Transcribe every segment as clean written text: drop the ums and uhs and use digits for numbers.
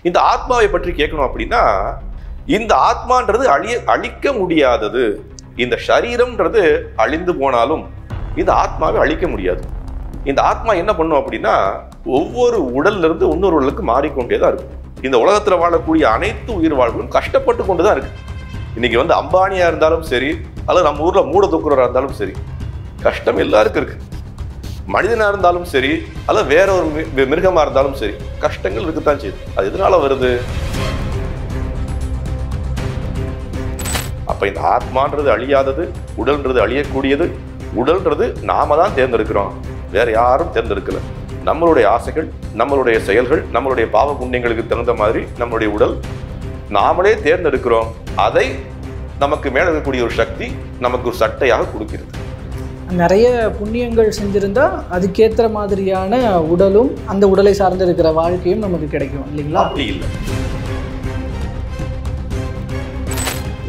இந்த ஆத்மாவை பற்றி கேட்கணும் அப்படின்னா, இந்த ஆத்மான்றது அழிக்க முடியாதது. இந்த சரீரம்ன்றது அழிந்து போனாலும் இந்த ஆத்மாவை அழிக்க முடியாது. இந்த ஆத்மா என்ன பண்ணும் அப்படின்னா, ஒவ்வொரு உடல்ல இருந்து இன்னொரு உடலுக்கு மாறிக்கொண்டேதான் இருக்கும். இந்த உலகத்துல வாழக்கூடிய அனைத்து உயிர் வாழ்வும் கஷ்டப்பட்டு கொண்டுதான் இருக்கு. இன்னைக்கு அம்பானியா இருந்தாலும் சரி, அல்லது நம்ம ஊர்ல மூட தூக்குறவரா இருந்தாலும் சரி, கஷ்டம் எல்லாருக்கும் இருக்கு. மனிதனா இருந்தாலும் சரி, அல்லது வேற ஒரு மிருகமா இருந்தாலும் சரி, கஷ்டங்கள் இருக்குத்தான் செய்யுது. அது எதனால வருது? அப்ப இந்த ஆத்மான்றது அழியாதது, உடல்ன்றது அழியக்கூடியது. உடல்ன்றது நாம தான் தேர்ந்தெடுக்கிறோம், வேற யாரும் தேர்ந்தெடுக்கல. நம்மளுடைய ஆசைகள், நம்மளுடைய செயல்கள், நம்மளுடைய பாவ புண்ணியங்களுக்கு தகுந்த மாதிரி நம்மளுடைய உடல் நாமளே தேர்ந்தெடுக்கிறோம். அதை நமக்கு மேல இருக்கக்கூடிய ஒரு சக்தி நமக்கு ஒரு சட்டையாக கொடுக்கிறது. நிறைய புண்ணியங்கள் செஞ்சிருந்தா அதுக்கேற்ற மாதிரியான உடலும் அந்த உடலை சார்ந்து இருக்கிற வாழ்க்கையும் நமக்கு கிடைக்கும் இல்லைங்களா? அப்படி இல்லை,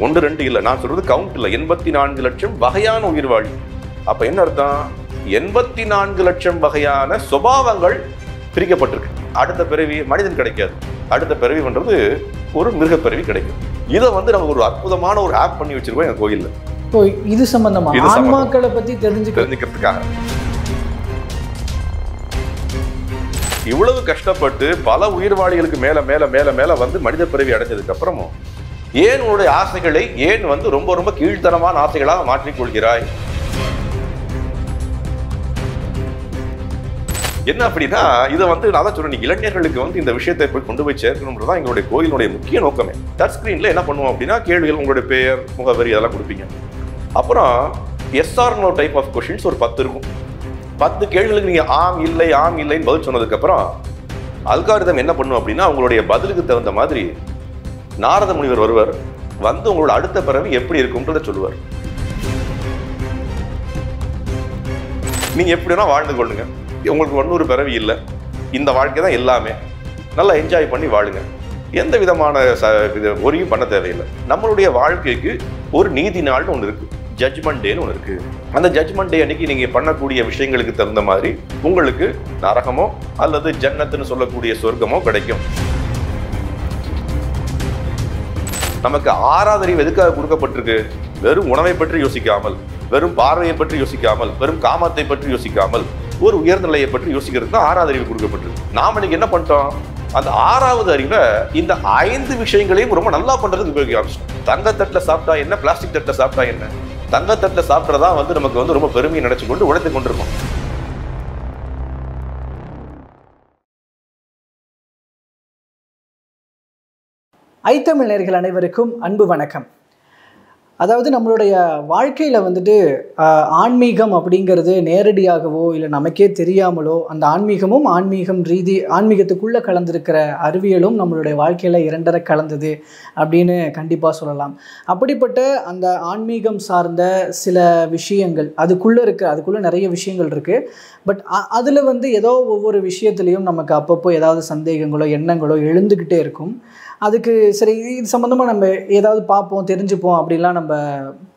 1 2 இல்லை, நான் சொல்றது கவுண்ட் இல்லை. 84 லட்சம் வகையான உயிர்வாழி. அப்ப என்ன அர்த்தம்? 84 லட்சம் வகையான சுபாவங்கள் பிரிக்கப்பட்டிருக்கு. அடுத்த பிறவி மனிதன் கிடைக்காது, அடுத்த பிறவின்றது ஒரு மிருக பிறவி கிடைக்கும். இதை நம்ம ஒரு அற்புதமான ஒரு ஆப் பண்ணி வச்சிருக்கோம் எங்க கோயில்ல. இது சம்பந்தமா ஆன்மாக்களை பத்தி தெரிஞ்சுக்கிறதுக்காக இவ்வளவு கஷ்டப்பட்டு பல உயிர்வாழிகளுக்கு மேல மேல மேல மேல மனித பிறவி அடைஞ்சதுக்கு அப்புறமும் ஏன் உன்னுடைய ஆசைகளை ஏன் ரொம்ப ரொம்ப கீழ்த்தனமான ஆசைகளாக மாற்றிக்கொள்கிறாய்? என்ன அப்படின்னா, இதை நான் தான் சொல்றேன், இளைஞர்களுக்கு இந்த விஷயத்தை போய் கொண்டு போய் சேர்க்கணும்ன்றதான் எங்களுடைய கோயிலுடைய முக்கிய நோக்கமே. டச் ஸ்கிரீன்ல என்ன பண்ணுவோம் அப்படின்னா, கேள்விகள், உங்களுடைய பெயர், முகவரி அதெல்லாம் கொடுப்பீங்க. அப்புறம் S R no type of questions ஒரு 10 இருக்கும். 10 கேள்விகளுக்கு நீங்க ஆம் இல்லை ஆம் இல்லைன்னு பதில் சொன்னதுக்கு அப்புறம் அல்காரிதம் என்ன பண்ணும் அப்படின்னா, உங்களுடைய பதிலுக்கு தகுந்த மாதிரி நாரத முனிவர் வருவர், உங்களோட அடுத்த பிறவி எப்படி இருக்கும்ன்றத சொல்லுவார். நீங்க எப்படி வேணா வாழ்ந்து கொள்ளுங்க, உங்களுக்கு 100 பிறவி இல்லை, இந்த வாழ்க்கை தான் எல்லாமே, நல்லா என்ஜாய் பண்ணி வாழுங்க, எந்த விதமான ஒரியும் பண்ண தேவையில்லை. நம்மளுடைய வாழ்க்கைக்கு ஒரு நீதி நாள்னு ஒன்று இருக்கு, ஜட்ஜ்மெண்ட் டேன்னு ஒன்று இருக்கு. அந்த ஜட்ஜ்மெண்ட் டே அன்னைக்கு நீங்க பண்ணக்கூடிய விஷயங்களுக்கு தகுந்த மாதிரி உங்களுக்கு நரகமோ அல்லது ஜன்னத்துன்னு சொல்லக்கூடிய சொர்க்கமோ கிடைக்கும். நமக்கு 6வது அறிவு எதுக்காக கொடுக்கப்பட்டிருக்கு? வெறும் உணவை பற்றி யோசிக்காமல், வெறும் பார்வையை பற்றி யோசிக்காமல், வெறும் காமத்தை பற்றி யோசிக்காமல், ஒரு உயர்ந்த நிலையை பற்றி யோசிக்கிறதுக்கு தான் 6வது அறிவு கொடுக்கப்பட்டிருக்கு. நாம இன்னைக்கு என்ன பண்ணிட்டோம்? அந்த 6வது அறிவை இந்த 5 விஷயங்களையும் ரொம்ப நல்லா பண்றதுக்கு உபயோகிக்க ஆரம்பிச்சோம். தங்கத்தட்டில் சாப்பிட்டா என்ன, பிளாஸ்டிக் தட்டில் சாப்பிட்டா என்ன? தங்கத்தட்டில் சாப்பிட்றதா நமக்கு ரொம்ப பெருமையை நினைச்சு கொண்டு உழைத்து கொண்டிருக்கோம். ஐத்தமிழ் நேயர்கள் அனைவருக்கும் அன்பு வணக்கம். அதாவது நம்மளுடைய வாழ்க்கையில் ஆன்மீகம் அப்படிங்கிறது நேரடியாகவோ இல்லை நமக்கே தெரியாமலோ அந்த ஆன்மீகத்துக்குள்ளே கலந்திருக்கிற அறிவியலும் நம்மளுடைய வாழ்க்கையில் 2 கலந்தது அப்படின்னு கண்டிப்பாக சொல்லலாம். அப்படிப்பட்ட அந்த ஆன்மீகம் சார்ந்த சில விஷயங்கள் அதுக்குள்ளே நிறைய விஷயங்கள் இருக்குது. பட் அதில் ஏதோ ஒவ்வொரு விஷயத்துலேயும் நமக்கு அப்பப்போ ஏதாவது சந்தேகங்களோ எண்ணங்களோ எழுந்துக்கிட்டே இருக்கும். அதுக்கு சரி இது சம்மந்தமாக நம்ம ஏதாவது பார்ப்போம் தெரிஞ்சுப்போம் அப்படின்லாம் நம்ம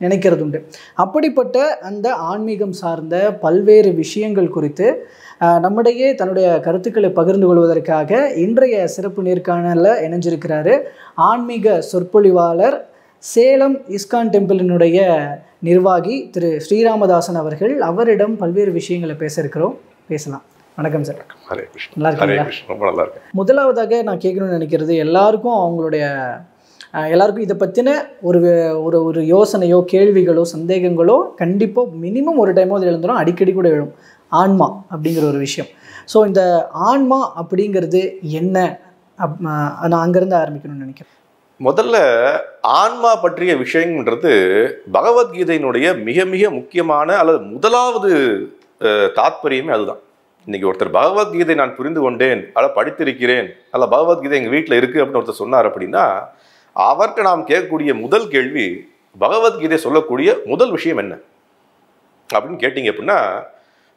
நினைக்கிறது உண்டு. அப்படிப்பட்ட அந்த ஆன்மீகம் சார்ந்த பல்வேறு விஷயங்கள் குறித்து நம்முடைய தன்னுடைய கருத்துக்களை பகிர்ந்து கொள்வதற்காக இன்றைய சிறப்பு நேர்காணலில் இணைஞ்சிருக்கிறாரு ஆன்மீக சொற்பொழிவாளர், சேலம் இஸ்கான் டெம்பிளினுடைய நிர்வாகி திரு ஸ்ரீராமதாசன் அவர்கள். அவரிடம் பல்வேறு விஷயங்களை பேசலாம். வணக்கம் சார். நல்லா இருக்கீங்களா? முதலாவதாக நான் கேட்கணும்னு நினைக்கிறது, எல்லாருக்கும் இதை பற்றின ஒரு யோசனையோ கேள்விகளோ சந்தேகங்களோ கண்டிப்பாக மினிமம் ஒரு டைமோ அது எழுந்துடும், அடிக்கடி கூட எழும். ஆன்மா அப்படிங்கிற ஒரு விஷயம். ஸோ இந்த ஆன்மா அப்படிங்கிறது என்ன? நான் அங்கேருந்து ஆரம்பிக்கணும்னு நினைக்கிறேன். முதல்ல ஆன்மா பற்றிய விஷயம்ன்றது பகவத்கீதையினுடைய மிக மிக முக்கியமான அல்லது முதலாவது தாத்பரியமே அதுதான். இன்னைக்கு ஒருத்தர் பகவத்கீதை நான் புரிந்து கொண்டேன், படித்திருக்கிறேன், பகவத்கீதை எங்கள் வீட்டில் இருக்குது அப்படின்னு ஒருத்தர் சொன்னார் அப்படின்னா, அவர்கிட்ட நாம் கேட்கக்கூடிய முதல் கேள்வி, பகவத்கீதை சொல்லக்கூடிய முதல் விஷயம் என்ன அப்படின்னு கேட்டீங்க அப்படின்னா,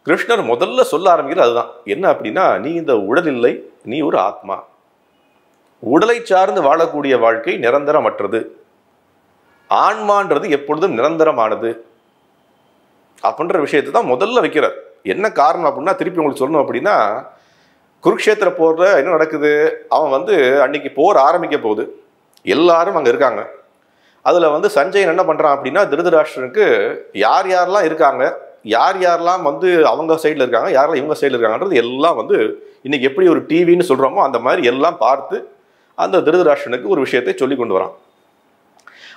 கிருஷ்ணர் முதல்ல சொல்ல ஆரம்பிக்கிறது அதுதான். என்ன அப்படின்னா, நீ இந்த உடல் இல்லை, நீ ஒரு ஆத்மா. உடலை சார்ந்து வாழக்கூடிய வாழ்க்கை நிரந்தரமற்றது, ஆன்மான்றது எப்பொழுதும் நிரந்தரமானது அப்படின்ற விஷயத்தை தான் முதல்ல வைக்கிறார். என்ன காரணம் அப்படின்னா, திருப்பி உங்களுக்கு சொல்லணும் அப்படின்னா, குருக்ஷேத்திர போர்ல என்ன நடக்குது, அவன் வந்து அன்னைக்கு போர் ஆரம்பிக்க போகுது, எல்லாரும் அங்க இருக்காங்க. அதுல வந்து சஞ்சயன் என்ன பண்றான் அப்படின்னா, திருதராஷ்டிரனுக்கு யார் யாரெல்லாம் இருக்காங்க, யார் யாரெல்லாம் வந்து அவங்க சைடில் இருக்காங்க, யாரெல்லாம் இவங்க சைடில் இருக்காங்கன்றது எல்லாம் வந்து இன்னைக்கு எப்படி ஒரு டிவின்னு சொல்றோமோ அந்த மாதிரி எல்லாம் பார்த்து அந்த திருதராஷ்டிரனுக்கு ஒரு விஷயத்தை சொல்லி கொண்டு வரான்.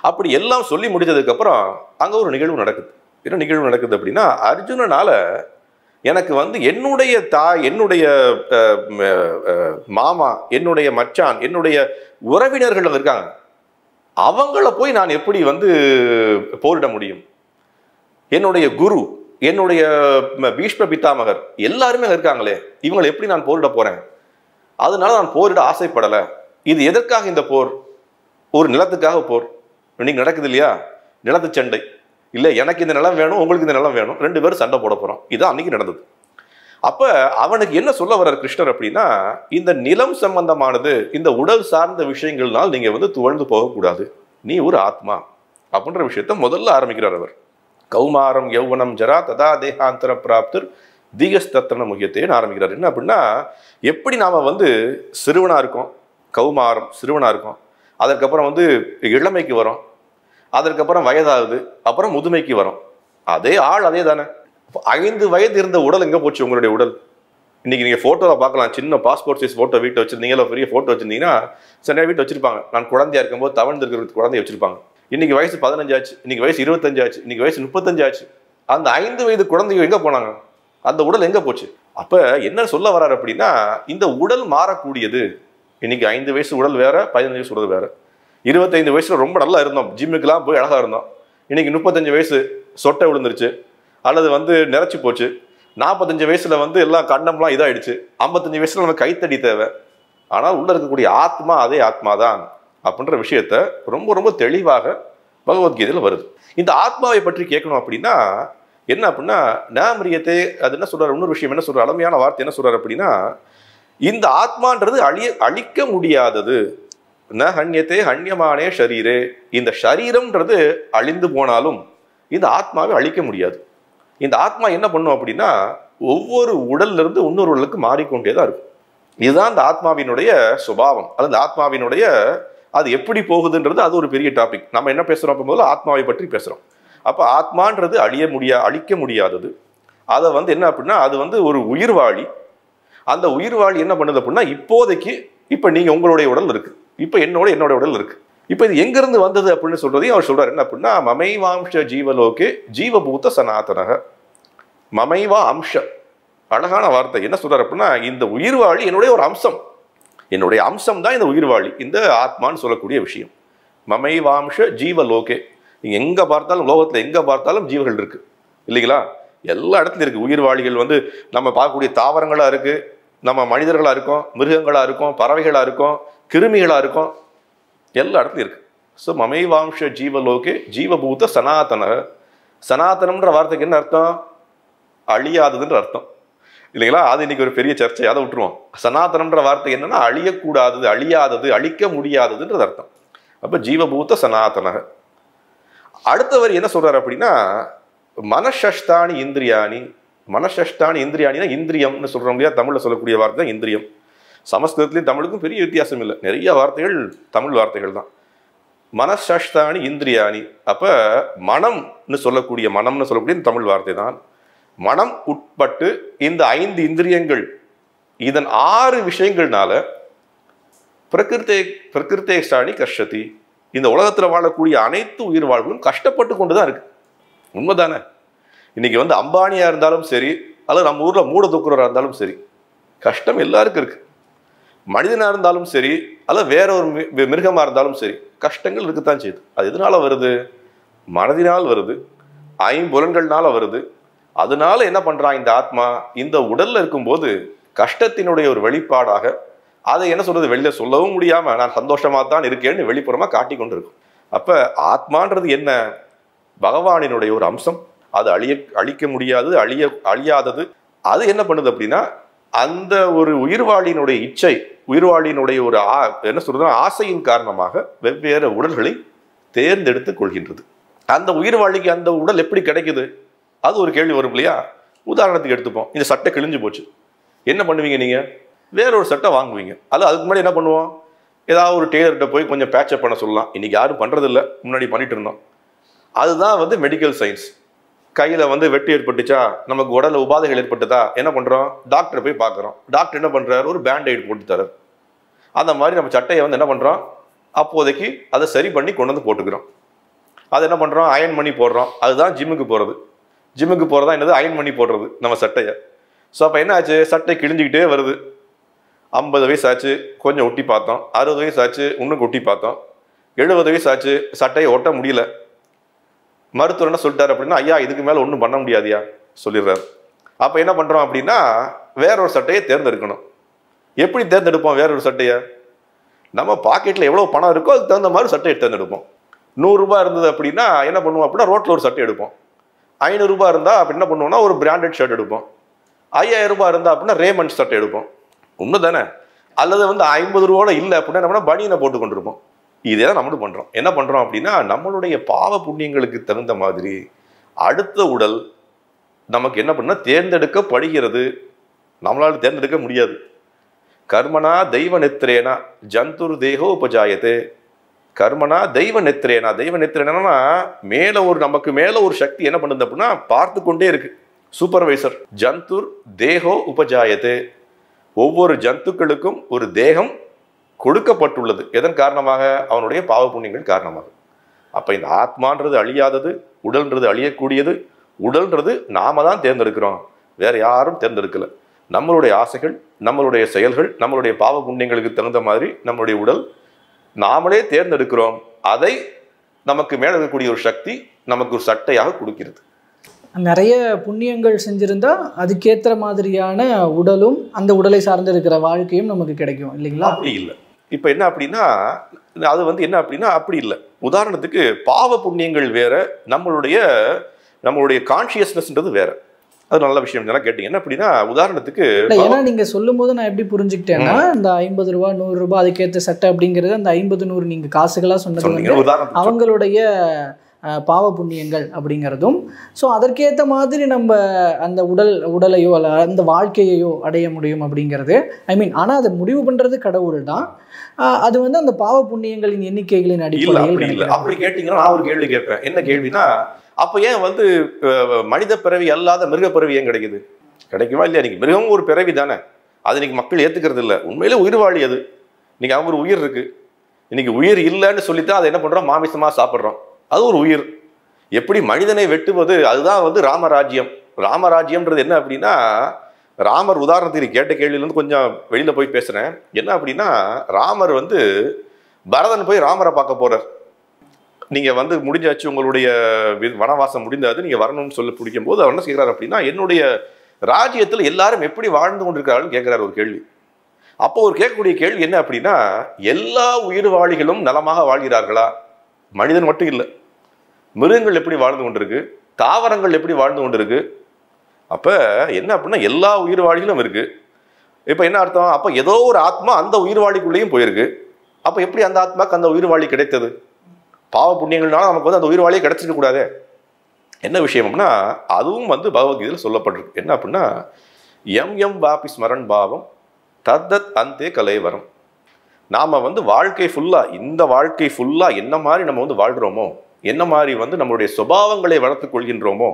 அப்படி எல்லாம் சொல்லி முடிச்சதுக்கு அப்புறம் அங்க ஒரு நிகழ்வு நடக்குது. என்ன நிகழ்வு நடக்குது அப்படின்னா, அர்ஜுனனால எனக்கு வந்து என்னுடைய தாய், என்னுடைய மாமா, என்னுடைய மச்சான், என்னுடைய உறவினர்கள் இருக்காங்க, அவங்கள போய் நான் எப்படி வந்து போரிட முடியும்? என்னுடைய குரு, என்னுடைய பீஷ்ம பித்தாமகர் எல்லாருமே இருக்காங்களே, இவங்களை எப்படி நான் போரிட போறேன்? அதனால நான் போரிட ஆசைப்படலை. இது எதற்காக இந்த போர்? ஒரு நிலத்துக்காக போர். இன்னைக்கு நடக்குது இல்லையா, நிலத்து சண்டை. இல்லை எனக்கு இந்த நிலம் வேணும், உங்களுக்கு இந்த நிலம் வேணும், 2 பேரும் சண்டை போட போறோம். இதான் அன்னைக்கு நடந்தது. அப்ப அவனுக்கு என்ன சொல்ல வர்றார் கிருஷ்ணர் அப்படின்னா, இந்த நிலம் சம்பந்தமானது, இந்த உடல் சார்ந்த விஷயங்கள்னால் நீங்க வந்து துவழ்ந்து போகக்கூடாது, நீ ஒரு ஆத்மா அப்படின்ற விஷயத்த முதல்ல ஆரம்பிக்கிறார் அவர். கௌமாரம் யௌவனம் ஜரா ததா தேகாந்தர பிராப்தர் தீகஸ்தத்தன முக்கியத்தைன்னு ஆரம்பிக்கிறார். என்ன அப்படின்னா, எப்படி நாம வந்து சிறுவனா இருக்கோம், கௌமாரம் சிறுவனா இருக்கோம், அதற்கப்புறம் வந்து இளமைக்கு வரோம், அதற்கப்புறம் வயதாகுது, அப்புறம் முதுமைக்கு வரும். அதே ஆள் அதே தானே. 5 வயது இருந்த உடல் எங்க போச்சு உங்களுடைய உடல்? இன்னைக்கு நீங்க போட்டோல பார்க்கலாம், சின்ன பாஸ்போர்ட் சைஸ் போட்டோ வீட்டை வச்சிருந்தீங்களா, பெரிய போட்டோ வச்சிருந்தீங்கன்னா சில வீட்டு வச்சிருப்பாங்க. நான் குழந்தையா இருக்கும்போது தவழ்ந்து இருக்கிற குழந்தைய வச்சிருப்பாங்க. இன்னைக்கு வயசு 15 ஆச்சு, இன்னைக்கு வயசு 25 ஆச்சு, இன்னைக்கு வயசு 35 ஆச்சு. அந்த 5 வயது குழந்தைங்க எங்க போனாங்க? அந்த உடல் எங்க போச்சு? அப்ப என்ன சொல்ல வர்றாரு அப்படின்னா, இந்த உடல் மாறக்கூடியது. இன்னைக்கு 5 வயசு உடல் வேற, 15 வயசு உடல் வேற. 25 வயசுல ரொம்ப நல்லா இருந்தோம், ஜிம்முக்கெல்லாம் போய் அழகா இருந்தோம். இன்னைக்கு 35 வயசு சொட்டை விழுந்துருச்சு, அல்லது வந்து நிறைச்சி போச்சு. 45 வயசுல வந்து எல்லாம் கண்ணம்லாம் இதாயிடுச்சு. 55 வயசுல நமக்கு கைத்தடி தேவை. ஆனால் உள்ள இருக்கக்கூடிய ஆத்மா அதே ஆத்மா தான் அப்படின்ற விஷயத்த ரொம்ப ரொம்ப தெளிவாக பகவத்கீதையில் வருது. இந்த ஆத்மாவை பற்றி கேட்கணும் அப்படின்னா என்ன அப்படின்னா, நாமரியத்தை அது என்ன சொல்றாரு, இன்னொரு விஷயம் என்ன சொல்றாரு, அருமையான வார்த்தை என்ன சொல்றாரு அப்படின்னா, இந்த ஆத்மான்றது அழிக்க முடியாதது. ந ஹன்யத்தே ஹன்யமானே ஷரீரே. இந்த ஷரீரம்ன்றது அழிந்து போனாலும் இந்த ஆத்மாவை அழிக்க முடியாது. இந்த ஆத்மா என்ன பண்ணும் அப்படின்னா, ஒவ்வொரு உடல்ல இருந்து இன்னொரு உடலுக்கு மாறிக்கொண்டேதான் இருக்கும். இதுதான் இந்த ஆத்மாவினுடைய சுபாவம். அது இந்த ஆத்மாவினுடைய அது எப்படி போகுதுன்றது அது ஒரு பெரிய டாபிக். நம்ம என்ன பேசுறோம் அப்போ முதல்ல ஆத்மாவை பற்றி பேசுறோம். அப்ப ஆத்மான்றது அழிக்க முடியாதது. அதை வந்து என்ன அப்படின்னா, அது வந்து ஒரு உயிர்வாழி. அந்த உயிர்வாழி என்ன பண்ணுது அப்படின்னா, இப்போதைக்கு இப்ப நீங்க உங்களுடைய உடல் இருக்கு, இப்ப என்னோட உடல் இருக்கு. இப்ப இது எங்கிருந்து வந்தது அப்படின்னு சொல்றதையும் அவர் சொல்றாரு. என்ன அப்படின்னா, மமைவாம்ச ஜீவலோகே ஜீவபூத சனாதனக. மமைவா அம்ச, அழகான வார்த்தை. என்ன சொல்றாரு அப்படின்னா, இந்த உயிர்வாழி என்னுடைய ஒரு அம்சம், என்னுடைய அம்சம் தான் இந்த உயிர்வாழி, இந்த ஆத்மான்னு சொல்லக்கூடிய விஷயம். மமைவாம்ச ஜீவலோகே. நீங்க எங்க பார்த்தாலும், லோகத்துல எங்க பார்த்தாலும் ஜீவர்கள் இருக்கு இல்லைங்களா? எல்லா இடத்துலையும் இருக்கு. உயிர்வாழிகள் வந்து நம்ம பார்க்கக்கூடிய தாவரங்களா இருக்கு, நம்ம மனிதர்களா இருக்கோம், மிருகங்களா இருக்கும், பறவைகளா இருக்கும், கிருமிகளா இருக்கும், எல்லா இடத்துலையும் இருக்கு. ஸோ மமைவாம்ச ஜீவலோகே ஜீவபூத சனாதன. சனாதனம்ன்ற வார்த்தைக்கு என்ன அர்த்தம்? அழியாததுன்ற அர்த்தம் இல்லைங்களா? அது இன்னைக்கு ஒரு பெரிய சர்ச்சை, அதை விட்டுருவோம். சனாதனம்ன்ற வார்த்தை என்னன்னா, அழியக்கூடாதது, அழியாதது, அழிக்க முடியாததுன்றது அர்த்தம். அப்ப ஜீவபூத சனாதன. அடுத்தவர் என்ன சொல்றாரு அப்படின்னா, மனசஷ்டானி இந்திரியாணி. மனசஷ்டானி இந்திரியாணினா இந்திரியம்னு சொல்றோம் இல்லையா, தமிழ்ல சொல்லக்கூடிய வார்த்தை இந்திரியம். சமஸ்கிருதத்திலையும் தமிழுக்கும் பெரிய வித்தியாசம் இல்லை, நிறைய வார்த்தைகள் தமிழ் வார்த்தைகள் தான். மனசஷ்டானி இந்திரியாணி. அப்ப மனம்னு சொல்லக்கூடிய தமிழ் வார்த்தை தான். மனம் உட்பட்டு இந்த 5 இந்திரியங்கள், இதன் 6 விஷயங்கள்னால பிரகிருத்தேஷ்டானி கஷ்டதி. இந்த உலகத்துல வாழக்கூடிய அனைத்து உயிர் வாழ்வும் கஷ்டப்பட்டு கொண்டுதான் இருக்கு. உண்மைதானே? இன்னைக்கு வந்து அம்பானியா இருந்தாலும் சரி, அல்லது நம்ம ஊர்ல மூட தூக்குறவரா இருந்தாலும் சரி, கஷ்டம் எல்லாருக்கும் இருக்கு. மனிதனா இருந்தாலும் சரி, அல்லது வேற ஒரு மிருகமா இருந்தாலும் சரி, கஷ்டங்கள் இருக்குத்தான் செய்யுது. அது எதனால வருது? மனதினால் வருது, 5 புலன்கள்னால வருது. அதனால என்ன பண்றான் இந்த ஆத்மா, இந்த உடல்ல இருக்கும்போது கஷ்டத்தினுடைய ஒரு வெளிப்பாடாக அதை என்ன சொல்றது, வெளியில சொல்லவும் முடியாம நான் சந்தோஷமா தான் இருக்கேன்னு வெளிப்புறமா காட்டி கொண்டு இருக்கும். அப்ப ஆத்மான்றது என்ன? பகவானினுடைய ஒரு அம்சம். அது அழிக்க முடியாது, அழியாதது. அது என்ன பண்ணுது அப்படின்னா, அந்த ஒரு உயிர்வாழியினுடைய இச்சை, உயிர்வாழியினுடைய ஒரு என்ன சொல்றது, ஆசையின் காரணமாக வெவ்வேறு உடல்களை தேர்ந்தெடுத்து கொள்கின்றது. அந்த உயிர்வாழிக்கு அந்த உடல் எப்படி கிடைக்குது? அது ஒரு கேள்வி வரும் இல்லையா? உதாரணத்துக்கு எடுத்துப்போம், இந்த சட்டை கிழிஞ்சு போச்சு, என்ன பண்ணுவீங்க நீங்க? வேற ஒரு சட்டை வாங்குவீங்க. அதுக்கு முன்னாடி என்ன பண்ணுவோம், ஏதாவது ஒரு டெய்லர்கிட்ட போய் கொஞ்சம் பேட்சப் பண்ண சொல்லலாம். இன்னைக்கு யாரும் பண்றதில்ல, முன்னாடி பண்ணிட்டு இருந்தோம். அதுதான் வந்து மெடிக்கல் சயின்ஸ். கையில் வந்து வெட்டு ஏற்பட்டுச்சா, நமக்கு உடல்ல உபாதைகள் ஏற்பட்டுதா, என்ன பண்ணுறோம், டாக்டரை போய் பார்க்குறோம். டாக்டர் என்ன பண்ணுறாரு, ஒரு பேண்டைட் போட்டு தரார். அந்த மாதிரி நம்ம சட்டையை வந்து என்ன பண்ணுறோம், அப்போதைக்கு அதை சரி பண்ணி கொண்டு வந்து போட்டுக்கிறோம். அதை என்ன பண்ணுறோம், அயன் பண்ணி போடுறோம். அதுதான் ஜிம்முக்கு போகிறது. ஜிம்முக்கு போகிறதா என்னது, அயன் பண்ணி போடுறது நம்ம சட்டையை. ஸோ அப்போ என்ன ஆச்சு, சட்டை கிழிஞ்சிக்கிட்டே வருது. 50 வயசு ஆச்சு, கொஞ்சம் ஒட்டி பார்த்தோம். 60 வயசு ஆச்சு, இன்னும் ஒட்டி பார்த்தோம். 70 வயசு ஆச்சு, சட்டையை ஒட்ட முடியல. மருத்துவர் என்ன சொல்லிட்டாரு அப்படின்னா, ஐயா இதுக்கு மேலே ஒன்றும் பண்ண முடியாதியா சொல்லிடுறாரு. அப்போ என்ன பண்ணுறோம் அப்படின்னா, வேற ஒரு சட்டையை தேர்ந்தெடுக்கணும். எப்படி தேர்ந்தெடுப்போம் வேற ஒரு சட்டையை, நம்ம பாக்கெட்டில் எவ்வளோ பணம் இருக்கோ அதுக்கு தகுந்த மாதிரி சட்டையை தேர்ந்தெடுப்போம். 100 ரூபாய் இருந்தது அப்படின்னா என்ன பண்ணுவோம் அப்படின்னா, ரோட்டில் ஒரு சட்டை எடுப்போம். 500 ரூபாய் இருந்தால் அப்படி என்ன பண்ணுவோம்னா, ஒரு பிராண்டட் ஷர்ட் எடுப்போம். 5000 ரூபாய் இருந்தால் அப்படின்னா ரேமண்ட் சட்டை எடுப்போம். உண்மை தானே? அல்லது வந்து 50 ரூபாயோட இல்லை அப்படின்னா நம்ம பனியனை போட்டு கொண்டிருப்போம். இதே தான் நம்மளும் பண்ணுறோம். என்ன பண்ணுறோம் அப்படின்னா, நம்மளுடைய பாவ புண்ணியங்களுக்கு தகுந்த மாதிரி அடுத்த உடல் நமக்கு என்ன பண்ணா தேர்ந்தெடுக்கப்படுகிறது. நம்மளால தேர்ந்தெடுக்க முடியாது. கர்மனா தெய்வ நெத்திரேனா ஜந்துர் தேகோ உபஜாயத்தே. கர்மனா தெய்வ நெத்திரேனா, தெய்வ நெத்திரேனா மேல ஒரு நமக்கு மேல ஒரு சக்தி என்ன பண்ணுது அப்படின்னா பார்த்து கொண்டே இருக்கு, சூப்பர்வைசர். ஜந்துர் தேகோ உபஜாயத்தே. ஒவ்வொரு ஜந்துக்களுக்கும் ஒரு தேகம் கொடுக்கப்பட்டுள்ளது. எதன் காரணமாக, அவனுடைய பாவ புண்ணியங்கள் காரணமாக. அப்ப இந்த ஆத்மான்றது அழியாதது, உடல்ன்றது அழியக்கூடியது. உடல்ன்றது நாம தான் தேர்ந்தெடுக்கிறோம், வேற யாரும் தேர்ந்தெடுக்கல. நம்மளுடைய ஆசைகள், நம்மளுடைய செயல்கள், நம்மளுடைய பாவ புண்ணியங்களுக்கு தகுந்த மாதிரி நம்மளுடைய உடல் நாமளே தேர்ந்தெடுக்கிறோம். அதை நமக்கு மேல இருக்கக்கூடிய ஒரு சக்தி நமக்கு ஒரு சட்டையாக கொடுக்கிறது. நிறைய புண்ணியங்கள் செஞ்சிருந்தா அதுக்கேற்ற மாதிரியான உடலும் அந்த உடலை சார்ந்து இருக்கிற வாழ்க்கையும் நமக்கு கிடைக்கும் இல்லைங்களா? அப்படி இல்லை. இப்ப என்ன அப்படின்னா, அது வந்து என்ன அப்படின்னா அப்படி இல்லை. உதாரணத்துக்கு பாவ புண்ணியங்கள் வேற, நம்மளுடைய கான்சியஸ்னஸ்ன்றது வேற. அது நல்ல விஷயம் கேட்டீங்க. என்ன அப்படின்னா, உதாரணத்துக்கு ஏன்னா நீங்க சொல்லும் போது நான் எப்படி புரிஞ்சுக்கிட்டேன்னா, இந்த 50 ரூபா 100 ரூபாய் அதுக்கேற்ற சட்டை அப்படிங்கிறது அந்த 50 100 நீங்க காசுகளா சொன்னது அவங்களுடைய பாவ புண்ணியங்கள் அப்படிங்கிறதும், ஸோ அதற்கேற்ற மாதிரி நம்ம அந்த உடலையோ அல்ல அந்த வாழ்க்கையையோ அடைய முடியும் அப்படிங்கிறது. ஐ மீன், ஆனால் அதை முடிவு பண்ணுறது கடவுள் தான். அது வந்து அந்த பாவ புண்ணியங்களின் எண்ணிக்கைகளின் அடிப்படையில். அப்படி கேட்டீங்கன்னா நான் ஒரு கேள்வி கேட்பேன். என்ன கேள்வினா, அப்போ ஏன் வந்து மனித பிறவி அல்லாத மிருக பிறவி ஏன் கிடைக்குது? கிடைக்குமா இல்லையா? இன்னைக்கு மிருகமும் ஒரு பிறவி தானே, அது இன்னைக்கு மக்கள் ஏற்றுக்கிறது இல்லை. உண்மையிலே உயிர்வாழி அது. இன்னைக்கு அவங்க ஒரு உயிர் இருக்கு. இன்னைக்கு உயிர் இல்லைன்னு சொல்லித்தான் அதை என்ன பண்ணுறோம், மாமிசமாக சாப்பிட்றோம். அது ஒரு உயிர். எப்படி மனிதனை வெட்டுவது, அதுதான் வந்து ராமராஜ்யம். ராமராஜ்யம்ன்றது என்ன அப்படின்னா, ராமர் உதாரணத்துக்கு கேட்ட கேள்வியிலேருந்து கொஞ்சம் வெளியில் போய் பேசுகிறேன். என்ன அப்படின்னா, ராமர் வந்து பரதன் போய் ராமரை பார்க்க போகிறார். நீங்கள் வந்து முடிஞ்சாச்சு, உங்களுடைய வனவாசம் முடிந்தாது, நீங்கள் வரணும்னு சொல்லி பிடிக்கும் போது அவர் என்ன செய்கிறார் அப்படின்னா, என்னுடைய ராஜ்யத்தில் எல்லாரும் எப்படி வாழ்ந்து கொண்டிருக்கிறார்கள் கேட்குறாரு ஒரு கேள்வி. அப்போ ஒரு கேட்கக்கூடிய கேள்வி என்ன அப்படின்னா, எல்லா உயிர்வாழிகளும் நலமாக வாழ்கிறார்களா? மனிதன் மட்டும் இல்லை, மிருகங்கள் எப்படி வாழ்ந்து கொண்டிருக்கு, தாவரங்கள் எப்படி வாழ்ந்து கொண்டிருக்கு. அப்போ என்ன அப்படின்னா எல்லா உயிர்வாழிகளும் இருக்கு. இப்போ என்ன அர்த்தம், அப்போ ஏதோ ஒரு ஆத்மா அந்த உயிர்வாழிக்குள்ளேயும் போயிருக்கு. அப்போ எப்படி அந்த ஆத்மாக்கு அந்த உயிர்வாழி கிடைத்தது? பாவ புண்ணியங்கள்னால நமக்கு வந்து அந்த உயிர்வாழியை கிடைச்சிக்க கூடாது. என்ன விஷயம் அப்படின்னா, அதுவும் வந்து பகவத்கீதையில் சொல்லப்பட்டிருக்கு. என்ன அப்படின்னா, எம் எம் வாபி ஸ்மரன் பாவம் தத்தத் அந்தே கலைவரம். நாம் வந்து வாழ்க்கை ஃபுல்லாக, இந்த வாழ்க்கை ஃபுல்லாக என்ன மாதிரி நம்ம வந்து வாழ்கிறோமோ, என்ன மாதிரி வந்து நம்மளுடைய சுபாவங்களை வளர்த்து கொள்கின்றோமோ,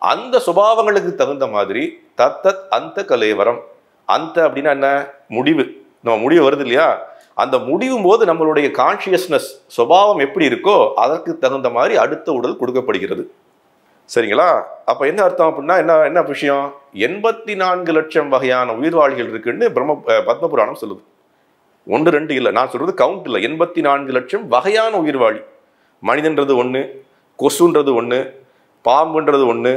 அந்த சுபாவங்களுக்கு தகுந்த மாதிரி தத்தத் அந்த கலைவரம். அந்த அப்படின்னா என்ன, முடிவு. நம்ம முடிவு வருது இல்லையா, அந்த முடிவும் போது நம்மளுடைய கான்சியஸ்னஸ் சுபாவம் எப்படி இருக்கோ அதற்கு தகுந்த மாதிரி அடுத்த உடல் கொடுக்கப்படுகிறது. சரிங்களா? அப்போ என்ன அர்த்தம் அப்படின்னா, என்ன விஷயம், 84 லட்சம் வகையான உயிர்வாழிகள் இருக்குன்னு பத்மபுராணம் சொல்லுது. 1 2 இல்லை, நான் சொல்றது கவுண்ட் இல்லை. 84 லட்சம் வகையான உயிர்வாழி. மனிதன்றது ஒன்று, கொசுன்றது ஒன்று, பாம்புன்றது ஒன்று,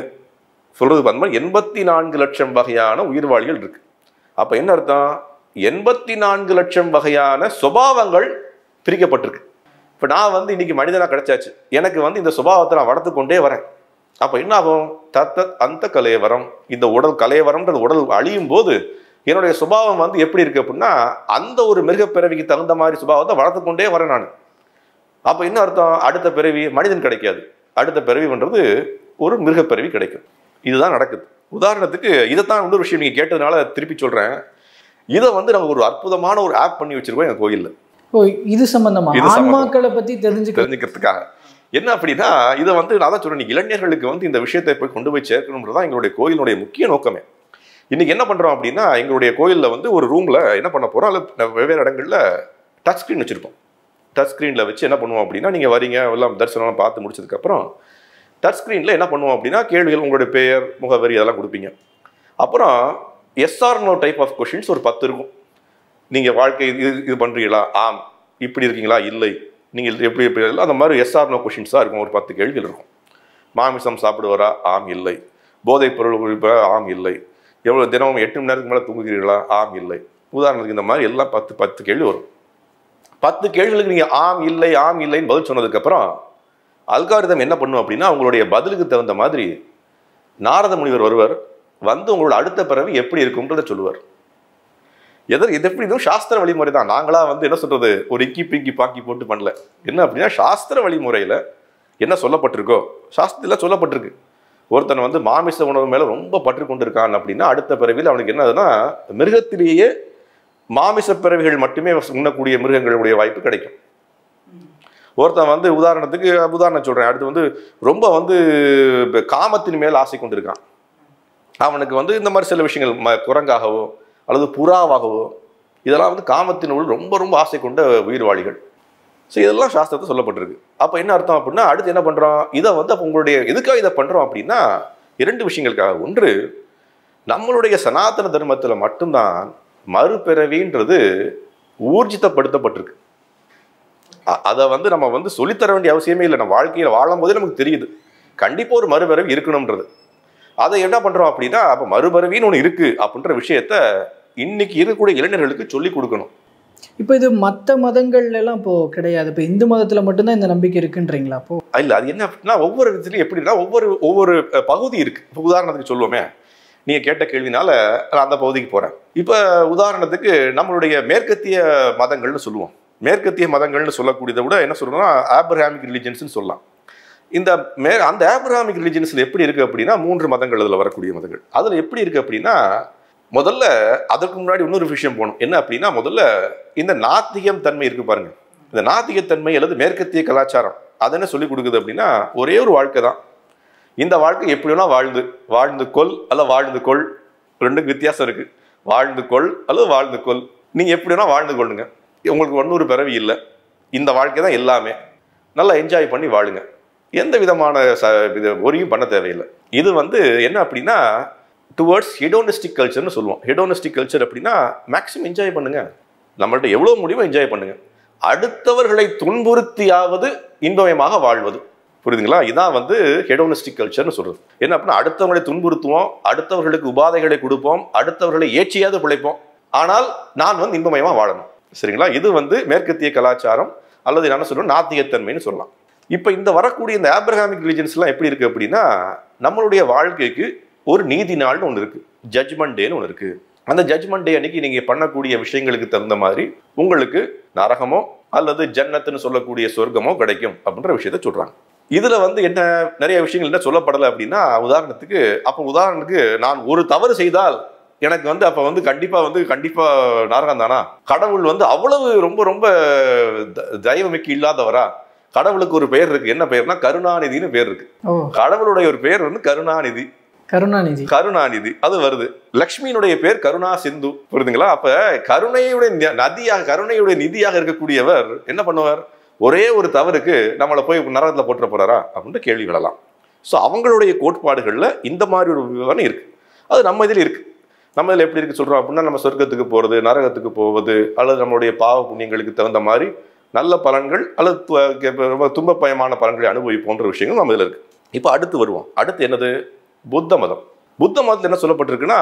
சொல்றது பார்த்தோம்னா 84 லட்சம் வகையான உயிர்வாழிகள் இருக்கு. அப்போ என்ன அர்த்தம், 84 லட்சம் வகையான சுபாவங்கள் பிரிக்கப்பட்டிருக்கு. இப்போ நான் வந்து இன்னைக்கு மனிதனாக கிடைச்சாச்சு, எனக்கு வந்து இந்த சுபாவத்தை நான் வளர்த்து கொண்டே வரேன். அப்போ என்ன ஆகும், தத்தத் அந்த கலைவரம். இந்த உடல் கலைவரம்ன்றது உடல் அழியும் போது என்னுடைய சுபாவம் வந்து எப்படி இருக்கு அப்படின்னா, அந்த ஒரு மிருகப்பிறவிக்கு தகுந்த மாதிரி சுபாவத்தை வளர்த்து கொண்டே வரேன் நான். அப்போ என்ன அர்த்தம், அடுத்த பிறவி மனிதன் கிடைக்காது, அடுத்த பிறவின்றது ஒரு மிருகப்பிறவி கிடைக்கும். இதுதான் நடக்குது. உதாரணத்துக்கு இதைத்தான் இன்னொரு விஷயம் நீங்கள் கேட்டதுனால திருப்பி சொல்கிறேன். இதை வந்து நம்ம ஒரு அற்புதமான ஒரு ஆப் பண்ணி வச்சிருக்கோம் எங்க கோயில்ல. ஓ, இது சம்பந்தமா ஆன்மாக்களை பத்தி தெரிஞ்சுக்கிறதுக்காக. என்ன அப்படின்னா இதை வந்து நான் தான் சொல்றேன், இளைஞர்களுக்கு வந்து இந்த விஷயத்தை போய் கொண்டு போய் சேர்க்கணும்ன்றதான் எங்களுடைய கோயிலுடைய முக்கிய நோக்கமே. இன்னைக்கு என்ன பண்றோம் அப்படின்னா எங்களுடைய கோயில்ல வந்து ஒரு ரூம்ல என்ன பண்ண போறோம், அல்லது வெவ்வேறு இடங்கள்ல டச் ஸ்கிரீன் வச்சிருப்போம். டச் ஸ்கிரீன்ல வச்சு என்ன பண்ணுவோம் அப்படின்னா நீங்க வரீங்க எல்லாம் தரிசனம் பார்த்து முடிச்சதுக்கு அப்புறம் டச் ஸ்கிரீன்ல என்ன பண்ணுவோம் அப்படின்னா கேள்விகள், உங்களுடைய பெயர், முகவரி அதெல்லாம் கொடுப்பீங்க. அப்புறம் SR no type of questions ஒரு 10 இருக்கும். நீங்க வாழ்க்கை இது பண்றீங்களா, ஆம். இப்படி இருக்கீங்களா, இல்லை. நீங்கள் எப்படி எப்படி அந்த மாதிரி எஸ்ஆர் நோ கொஸ்டின்ஸ் தான் இருக்கும். ஒரு 10 கேள்விகள் இருக்கும். மாமிசம் சாப்பிடுவாரா, ஆம், இல்லை. போதைப் பொருள் குடிப்பா, ஆம், இல்லை. எவ்வளோ தினமும் 8 மணி நேரத்துக்கு மேலே தூங்குகிறீர்களா, ஆம், இல்லை. உதாரணத்துக்கு இந்த மாதிரி எல்லாம் 10 கேள்வி வரும். 10 கேள்விகளுக்கு நீங்கள் ஆம், இல்லை, ஆம், இல்லைன்னு பதில் சொன்னதுக்கப்புறம் அல்காரிதம் என்ன பண்ணும் அப்படின்னா உங்களுடைய பதிலுக்கு தகுந்த மாதிரி நாரத முனிவர் வருவர், வந்து உங்களோட அடுத்த பிறவி எப்படி இருக்கும்ன்றதை சொல்லுவார். இது எப்படி இதுவும் சாஸ்திர வழிமுறை தான். நாங்களா வந்து என்ன சொல்றது ஒரு இக்கி பிங்கி பாக்கி போட்டு பண்ணல. என்ன அப்படின்னா சாஸ்திர வழிமுறையில் என்ன சொல்லப்பட்டிருக்கோ சாஸ்திரத்தில் சொல்லப்பட்டிருக்கு. ஒருத்தன் வந்து மாமிச உணவு மேலே ரொம்ப பற்று கொண்டிருக்கான் அப்படின்னா அடுத்த பிறவியில் அவனுக்கு என்னதுன்னா மிருகத்திலேயே மாமிச பிறவிகள் மட்டுமே உண்ணக்கூடிய மிருகங்களுடைய வாய்ப்பு கிடைக்கும். ஒருத்தன் வந்து உதாரணம் சொல்கிறேன், அடுத்து வந்து ரொம்ப வந்து காமத்தின் மேல் ஆசை கொண்டிருக்கான். அவனுக்கு வந்து இந்த மாதிரி சில விஷயங்கள் குரங்காகவோ அல்லது புறாவாகவோ இதெல்லாம் வந்து காமத்தினுள் ரொம்ப ரொம்ப ஆசை கொண்ட உயிர்வாளிகள். ஸோ இதெல்லாம் சாஸ்திரத்தை சொல்லப்பட்டிருக்கு. அப்போ என்ன அர்த்தம் அப்படின்னா அடுத்து என்ன பண்ணுறோம், இதை வந்து அப்போ உங்களுடைய எதுக்காக இதை பண்ணுறோம் அப்படின்னா 2 விஷயங்களுக்காக. ஒன்று, நம்மளுடைய சனாதன தர்மத்தில் மட்டும்தான் மறுபிறவின்றது ஊர்ஜிதப்படுத்தப்பட்டிருக்கு. அதை வந்து நம்ம வந்து சொல்லித்தர வேண்டிய அவசியமே இல்லை. நம்ம வாழ்க்கையில் வாழும் போதே நமக்கு தெரியுது கண்டிப்பாக ஒரு மறுபிறவி இருக்கணும்ன்றது. அதை என்ன பண்ணுறோம் அப்படின்னா அப்போ மறுபிறவின்னு ஒன்று இருக்குது அப்படின்ற விஷயத்த இன்னைக்கு இருக்கக்கூடிய இளைஞர்களுக்கு சொல்லிக் கொடுக்கணும். இப்போ இது மற்ற மதங்கள்ல எல்லாம் இப்போ கிடையாது, இப்போ இந்து மதத்தில் மட்டும்தான் இந்த நம்பிக்கை இருக்குன்றீங்களா? அப்போ இல்லை, அது என்ன அப்படின்னா ஒவ்வொரு விதத்துலையும் எப்படின்னா ஒவ்வொரு பகுதி இருக்குது. இப்போ உதாரணத்துக்கு சொல்லுவோமே, நீங்கள் கேட்ட கேள்வினால நான் அந்த பகுதிக்கு போகிறேன். இப்போ உதாரணத்துக்கு நம்மளுடைய மேற்கத்திய மதங்கள்னு சொல்லுவோம். மேற்கத்திய மதங்கள்னு சொல்லக்கூடியதை விட என்ன சொல்லணும்னா ஆப்ரஹாமிக் ரிலிஜன்ஸ்னு சொல்லலாம். அந்த ஆப்ரஹாமிக் ரிலிஜன்ஸில் எப்படி இருக்குது அப்படின்னா 3 மதங்கள் அதில் வரக்கூடிய மதங்கள். அதில் எப்படி இருக்குது அப்படின்னா முதல்ல அதற்கு முன்னாடி இன்னொரு விஷயம் போகணும். என்ன அப்படின்னா முதல்ல இந்த நாத்திகம் தன்மை இருக்கு பாருங்க. இந்த நாத்திகத்தன்மை அல்லது மேற்கத்திய கலாச்சாரம் அது என்ன சொல்லிக் கொடுக்குது அப்படின்னா ஒரே ஒரு வாழ்க்கை தான். இந்த வாழ்க்கை எப்படி வேணா வாழ்ந்து கொள் அல்ல வாழ்ந்து கொள், 2க்கு வித்தியாசம் இருக்கு. வாழ்ந்து கொள் அல்லது வாழ்ந்து கொள், நீங்க எப்படி வேணா வாழ்ந்து கொள்ளுங்க. உங்களுக்கு 100 பிறவி இல்லை. இந்த வாழ்க்கை தான் எல்லாமே. நல்லா என்ஜாய் பண்ணி வாழுங்க. எந்த விதமான ஒரியும் பண்ண தேவையில்லை. இது வந்து என்ன அப்படின்னா டுவர்ட்ஸ் ஹெடோனிஸ்டிக் கல்ச்சர்னு சொல்லுவோம். ஹெடோனிஸ்டிக் கல்ச்சர் அப்படின்னா மேக்ஸிமம் என்ஜாய் பண்ணுங்க, நம்மள்ட்ட எவ்வளோ முடியுமோ என்ஜாய் பண்ணுங்க. அடுத்தவர்களை துன்புறுத்தியாவது இன்பமயமாக வாழ்வது. புரியுதுங்களா? இதான் வந்து ஹெடோனிஸ்டிக் கல்ச்சர்னு சொல்றது. என்ன அப்படின்னா அடுத்தவர்களை துன்புறுத்துவோம், அடுத்தவர்களுக்கு உபாதைகளை கொடுப்போம், அடுத்தவர்களை ஏற்றியாவது பிழைப்போம், ஆனால் நான் வந்து இன்பமயமாக வாழணும். சரிங்களா? இது வந்து மேற்கத்திய கலாச்சாரம் அல்லது என்ன சொல்றோம் நாத்திகத்தன்மைன்னு சொல்லலாம். இப்போ இந்த வரக்கூடிய இந்த ஆப்ரஹாமிக் ரிலிஜன்ஸ்லாம் எப்படி இருக்கு அப்படின்னா நம்மளுடைய வாழ்க்கைக்கு ஒரு நீதி நாள்னு ஒன்று இருக்கு, ஜட்ஜ்மெண்ட் டேன்னு ஒன்று இருக்கு. அந்த ஜட்ஜ்மெண்ட் டே அன்னைக்கு நீங்க பண்ணக்கூடிய விஷயங்களுக்கு தகுந்த மாதிரி உங்களுக்கு நரகமோ அல்லது ஜன்னத்துன்னு சொல்லக்கூடிய சொர்க்கமோ கிடைக்கும் அப்படின்ற விஷயத்த சொல்றாங்க. இதுல வந்து என்ன நிறைய விஷயங்கள் என்ன சொல்லப்படலை அப்படின்னா உதாரணத்துக்கு நான் ஒரு தவறு செய்தால் எனக்கு வந்து அப்ப வந்து கண்டிப்பா நரகம் தானா? கடவுள் வந்து அவ்வளவு ரொம்ப ரொம்ப தயவுமிக்க இல்லாதவரா? கடவுளுக்கு ஒரு பெயர் இருக்கு. என்ன பெயர்னா கருணாநிதினு பேர் இருக்கு. கடவுளுடைய ஒரு பெயர் வந்து கருணாநிதி அது வருது. லக்ஷ்மியினுடைய பேர் கருணா சிந்து. புரியுதுங்களா? அப்ப கருணையுடைய நிதியாக இருக்கக்கூடியவர் என்ன பண்ணுவார்? ஒரே ஒரு தவறுக்கு நம்மளை போய் நரகத்துல போட்டுற போறாரா அப்படின்ற கேள்வி விடலாம். ஸோ அவங்களுடைய கோட்பாடுகள்ல இந்த மாதிரி ஒரு விவரம் இருக்கு. அது நம்ம இதில் இருக்கு. நம்ம இதில் எப்படி இருக்கு சொல்றோம் அப்படின்னா நம்ம சொர்க்கத்துக்கு போறது, நரகத்துக்கு போவது, அல்லது நம்மளுடைய பாவ புண்ணியங்களுக்கு தகுந்த மாதிரி நல்ல பலன்கள் அல்லது ரொம்ப துன்பப்பயமான பலன்களை அனுபவிப்போன்ற விஷயங்கள் நம்ம இதில் இருக்கு. இப்போ அடுத்து வருவோம். அடுத்து என்னது? புத்த மதம். புத்த மதத்தில் என்ன சொல்லப்பட்டிருக்குன்னா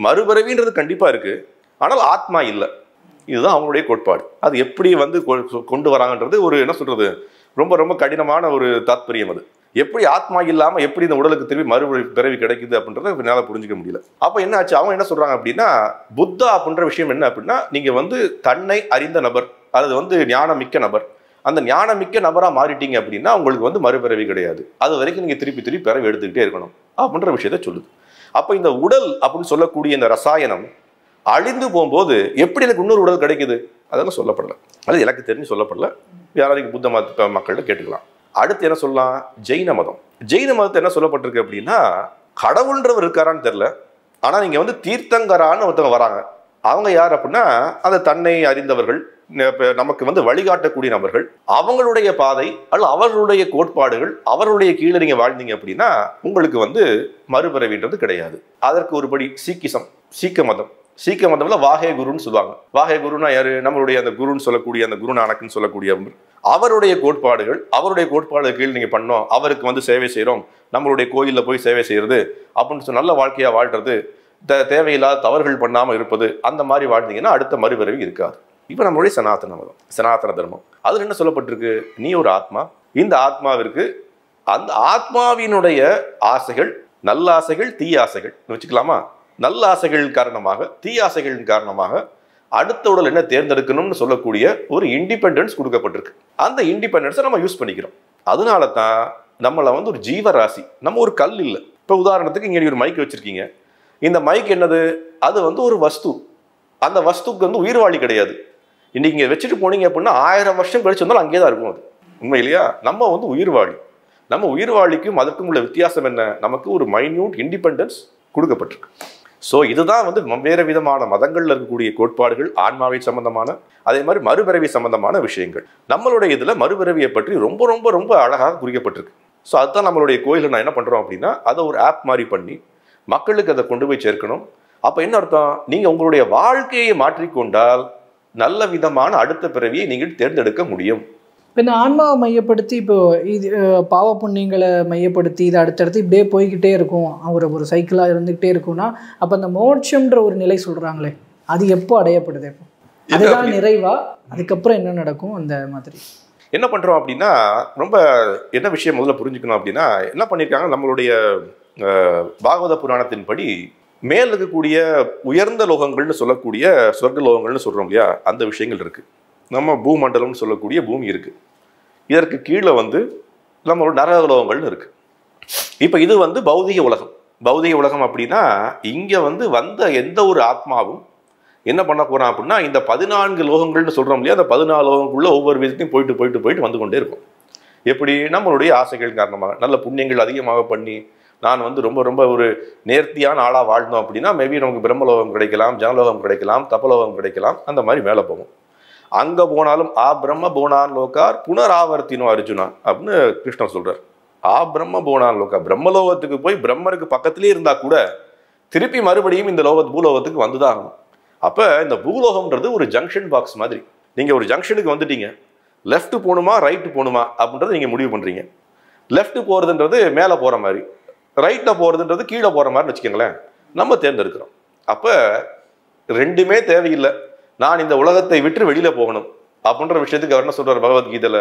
மறுபிறவின்றது கண்டிப்பா இருக்கு, ஆனால் ஆத்மா இல்லை. இதுதான் அவங்களுடைய கோட்பாடு. அது எப்படி வந்து கொண்டு வராங்கன்றது ஒரு என்ன சொல்றது ரொம்ப ரொம்ப கடினமான ஒரு தாத்பரியம். அது எப்படி ஆத்மா இல்லாம எப்படி இந்த உடலுக்கு திரும்பி மறுபிறவி கிடைக்குது அப்படின்றத என்னால புரிஞ்சுக்க முடியல. அப்ப என்ன ஆச்சு, அவங்க என்ன சொல்றாங்க அப்படின்னா புத்தா அப்படின்ற விஷயம் என்ன அப்படின்னா நீங்க வந்து தன்னை அறிந்த நபர் அல்லது வந்து ஞானமிக்க நபர், அந்த ஞானமிக்க நபரா மாறிட்டீங்க அப்படின்னா உங்களுக்கு வந்து மறுபிறவி கிடையாது. அது வரைக்கும் நீங்க திருப்பி பிறவி எடுத்துக்கிட்டே இருக்கணும் அப்படின்ற விஷயத்த சொல்லுது. அப்ப இந்த உடல் அப்படின்னு சொல்லக்கூடிய இந்த ரசாயனம் அழிந்து போகும்போது எப்படி எனக்கு இன்னொரு உடல் கிடைக்குது அதெல்லாம் சொல்லப்படல. அது எனக்கு தெரிஞ்சு சொல்லப்படல. யாராவது புத்த மத மக்கள்கிட்ட கேட்டுக்கலாம். அடுத்து என்ன சொல்லலாம்? ஜெயின மதம். ஜெயின மதத்தை என்ன சொல்லப்பட்டிருக்கு அப்படின்னா, கடவுள்ன்றவர் இருக்காரான்னு தெரியல, ஆனா நீங்க வந்து தீர்த்தங்கரான்னு ஒருத்தவங்க வராங்க. அவங்க யார் அப்படின்னா, அந்த தன்னை அறிந்தவர்கள், நமக்கு வந்து வழிகாட்டக்கூடிய நபர்கள், அவங்களுடைய பாதை அல்ல அவர்களுடைய கோட்பாடுகள், அவர்களுடைய கீழே நீங்க வாழ்ந்தீங்க அப்படின்னா உங்களுக்கு வந்து மறுபிறவின்றது கிடையாது. அதற்கு ஒருபடி சீக்கிசம், சீக்க மதம். சீக்க மதம்ல வாகே குருன்னு சொல்லுவாங்க. வாகே குருன்னா யாரு? நம்மளுடைய அந்த குருன்னு சொல்லக்கூடிய அந்த குரு நானக்னு சொல்லக்கூடிய அவருடைய கோட்பாடுகள், அவருடைய கோட்பாடு கீழ் நீங்க பண்ணோம், அவருக்கு வந்து சேவை செய்யறோம், நம்மளுடைய கோயில்ல போய் சேவை செய்யறது அப்படின்னு சொல்லி நல்ல வாழ்க்கையா வாழ்றது, தேவையில்லாத தவறுகள் பண்ணாம இருப்பது, அந்த மாதிரி வாழ்ந்தீங்கன்னா அடுத்த மறுபிறவி இருக்காது. இப்ப நம்மளுடைய சனாதன மதம், சனாதன தர்மம், அதுல என்ன சொல்லப்பட்டிருக்கு? நீ ஒரு ஆத்மா, இந்த ஆத்மாவிற்கு அந்த ஆத்மாவினுடைய ஆசைகள், நல்ல ஆசைகள், தீய ஆசைகள் வச்சுக்கலாமா? நல்ல ஆசைகள் காரணமாக, தீய ஆசைகளின் காரணமாக அடுத்த உடல் என்ன தேர்ந்தெடுக்கணும்னு சொல்லக்கூடிய ஒரு இண்டிபெண்டன்ஸ் கொடுக்கப்பட்டிருக்கு. அந்த இண்டிபெண்டன்ஸை நம்ம யூஸ் பண்ணிக்கிறோம். அதனால தான் நம்மளை வந்து ஒரு ஜீவராசி, நம்ம ஒரு கல் இல்லை. இப்போ உதாரணத்துக்கு இங்கே ஒரு மைக் வச்சிருக்கீங்க. இந்த மைக் என்னது? அது வந்து ஒரு வஸ்து. அந்த வஸ்துக்கு வந்து உயிர்வாழி கிடையாது. இன்னைக்கு இங்கே வச்சுட்டு போனீங்க அப்படின்னா 1000 வருஷம் கழிச்சு வந்தாலும் அங்கேயே தான் இருக்கும். அது உண்மை இல்லையா? நம்ம வந்து உயிர்வாழி. நம்ம உயிர்வாழிக்கும் அதற்கும் உள்ள வித்தியாசம் என்ன? நமக்கு ஒரு மைன்யூட் இண்டிபெண்டன்ஸ் கொடுக்கப்பட்டிருக்கு. ஸோ இதுதான் வந்து வேறு விதமான மதங்களில் இருக்கக்கூடிய கோட்பாடுகள், ஆன்மாவை சம்பந்தமான, அதே மாதிரி மறுபிறவி சம்பந்தமான விஷயங்கள். நம்மளுடைய இதில் மறுபிறவியை பற்றி ரொம்ப ரொம்ப ரொம்ப அழகாக குறிக்கப்பட்டிருக்கு. ஸோ அதுதான் நம்மளுடைய கோயிலில் நான் என்ன பண்ணுறோம் அப்படின்னா, அதை ஒரு ஆப் மாதிரி பண்ணி மக்களுக்கு அதை கொண்டு போய் சேர்க்கணும். அப்போ என்ன அர்த்தம்? நீங்கள் உங்களுடைய வாழ்க்கையை மாற்றிக்கொண்டால் நல்ல விதமான அடுத்த பிறவியை நீங்கள் தேர்ந்தெடுக்க முடியும். இப்போ இந்த ஆன்மாவை மையப்படுத்தி, இப்போ இது பாவ புண்ணியங்களை மையப்படுத்தி இது அடுத்தடுத்து இப்படியே போய்கிட்டே இருக்கும், ஒரு சைக்கிளாக இருந்துகிட்டே இருக்கும்னா, அப்போ அந்த மோட்சம்ன்ற ஒரு நிலை சொல்கிறாங்களே, அது எப்போ அடையப்படுது? இப்போ அதுதான் நிறைவா? அதுக்கப்புறம் என்ன நடக்கும்? அந்த மாதிரி என்ன பண்ணுறோம் அப்படின்னா, ரொம்ப என்ன விஷயம் முதல்ல புரிஞ்சுக்கணும் அப்படின்னா, என்ன பண்ணியிருக்காங்க, நம்மளுடைய பாகவத புராணத்தின்படி மேல் இருக்கக்கூடிய உயர்ந்த லோகங்கள்னு சொல்லக்கூடிய சொர்க்க லோகங்கள்னு சொல்கிறோம் இல்லையா, அந்த விஷயங்கள் இருக்குது. நம்ம பூமண்டலம்னு சொல்லக்கூடிய பூமி இருக்குது. இதற்கு கீழே வந்து நம்மளோட நரகலோகங்கள்னு இருக்குது. இப்போ இது வந்து பௌதிக உலகம். பௌதிக உலகம் அப்படின்னா, இங்கே வந்து வந்த எந்த ஒரு ஆத்மாவும் என்ன பண்ண போகிறான் அப்படின்னா, இந்த 14 லோகங்கள்னு சொல்கிறோம் இல்லையா, அந்த 14 லோகங்களுக்குள்ள ஒவ்வொரு விதத்தையும் போயிட்டு வந்து கொண்டே இருக்கும். எப்படி? நம்மளுடைய ஆசைகள் காரணமாக நல்ல புண்ணியங்கள் அதிகமாக பண்ணி நான் வந்து ரொம்ப ரொம்ப ஒரு நேர்த்தியான ஆளாக வாழ்ந்தோம் அப்படின்னா, மேபி நமக்கு பிரம்மலோகம் கிடைக்கலாம், ஜனலோகம் கிடைக்கலாம், தபலோகம் கிடைக்கலாம், அந்த மாதிரி மேலே போகும். அங்கே போனாலும் ஆ பிரம்ம போனான் லோகார் புனராவர்த்தினோ அர்ஜுனா அப்படின்னு கிருஷ்ணன் சொல்கிறார். ஆ பிரம்ம போனான் லோகா, பிரம்மலோகத்துக்கு போய் பிரம்மருக்கு பக்கத்துலேயே இருந்தால் கூட திருப்பி மறுபடியும் இந்த பூலோகத்துக்கு வந்துதான் ஆகணும். அப்போ இந்த பூலோகம்ன்றது ஒரு ஜங்ஷன் பாக்ஸ் மாதிரி. நீங்கள் ஒரு ஜங்ஷனுக்கு வந்துட்டீங்க, லெஃப்ட் போகணுமா ரைட்டு போகணுமா அப்படின்றத நீங்கள் முடிவு பண்ணுறீங்க. லெஃப்ட் போகிறதுன்றது மேலே போகிற மாதிரி, ரைட்டில் போகிறதுன்றது கீழே போகிற மாதிரின்னு வச்சுக்கோங்களேன். நம்ம தேர்ந்தெடுக்கிறோம். அப்போ ரெண்டுமே தேவையில்லை, நான் இந்த உலகத்தை விட்டு வெளியில் போகணும் அப்படின்ற விஷயத்துக்கு அவர் என்ன சொல்கிறார் பகவத்கீதையில்?